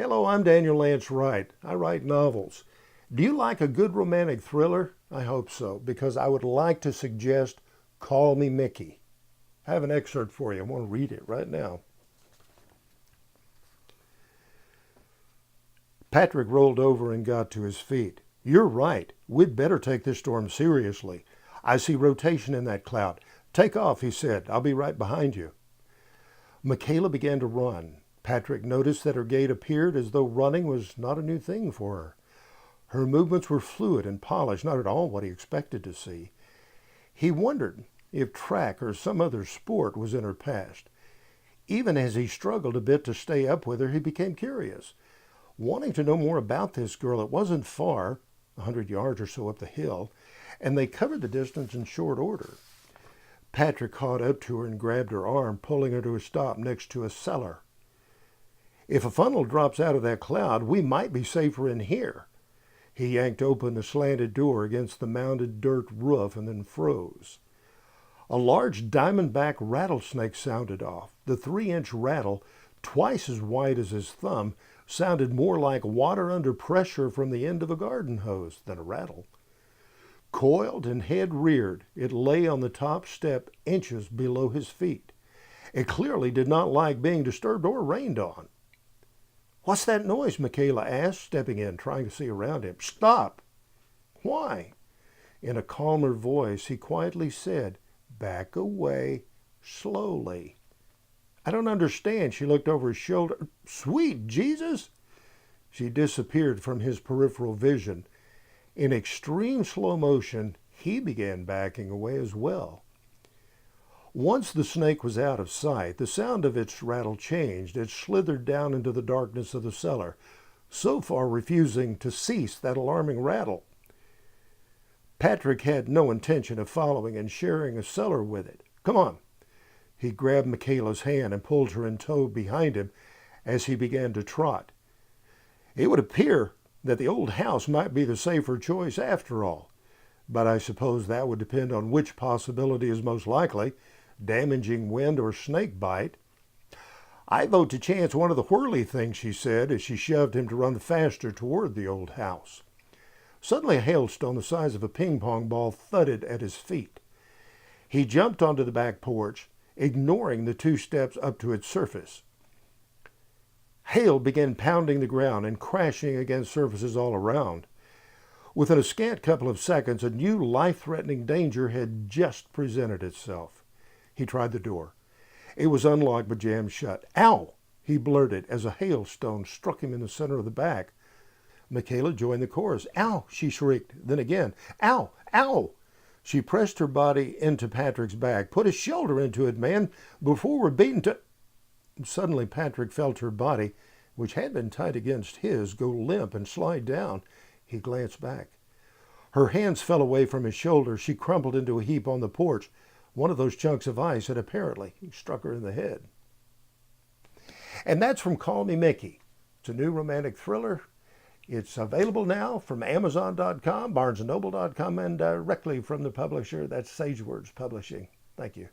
Hello, I'm Daniel Lance Wright. I write novels. Do you like a good romantic thriller? I hope so, because I would like to suggest Call Me Mikki. I have an excerpt for you. I want to read it right now. Patrick rolled over and got to his feet. You're right. We'd better take this storm seriously. I see rotation in that cloud. Take off, he said. I'll be right behind you. Michaela began to run. Patrick noticed that her gait appeared as though running was not a new thing for her. Her movements were fluid and polished, not at all what he expected to see. He wondered if track or some other sport was in her past. Even as he struggled a bit to stay up with her, he became curious. Wanting to know more about this girl, it wasn't far, 100 yards or so up the hill, and they covered the distance in short order. Patrick caught up to her and grabbed her arm, pulling her to a stop next to a cellar. If a funnel drops out of that cloud, we might be safer in here. He yanked open the slanted door against the mounded dirt roof and then froze. A large diamondback rattlesnake sounded off. The 3-inch rattle, twice as wide as his thumb, sounded more like water under pressure from the end of a garden hose than a rattle. Coiled and head reared, it lay on the top step inches below his feet. It clearly did not like being disturbed or rained on. What's that noise? Michaela asked, stepping in, trying to see around him. Stop! Why? In a calmer voice, he quietly said, Back away, slowly. I don't understand. She looked over his shoulder. Sweet Jesus! She disappeared from his peripheral vision. In extreme slow motion, he began backing away as well. Once the snake was out of sight, the sound of its rattle changed. It slithered down into the darkness of the cellar, so far refusing to cease that alarming rattle. Patrick had no intention of following and sharing a cellar with it. Come on. He grabbed Michaela's hand and pulled her in tow behind him as he began to trot. It would appear that the old house might be the safer choice after all, but I suppose that would depend on which possibility is most likely, damaging wind or snake bite. I vote to chance one of the whirly things, she said as she shoved him to run faster toward the old house. Suddenly a hailstone the size of a ping-pong ball thudded at his feet. He jumped onto the back porch, ignoring the 2 steps up to its surface. Hail began pounding the ground and crashing against surfaces all around. Within a scant couple of seconds, a new life-threatening danger had just presented itself. He tried the door. It was unlocked but jammed shut. Ow! He blurted as a hailstone struck him in the center of the back. Michaela joined the chorus. Ow! She shrieked. Then again. Ow! Ow! She pressed her body into Patrick's back. Put a shoulder into it, man, before we're beaten to... Suddenly Patrick felt her body, which had been tight against his, go limp and slide down. He glanced back. Her hands fell away from his shoulders. She crumpled into a heap on the porch. One of those chunks of ice had apparently struck her in the head. And that's from Call Me Mikki. It's a new romantic thriller. It's available now from Amazon.com, BarnesandNoble.com, and directly from the publisher. That's Sagewords Publishing. Thank you.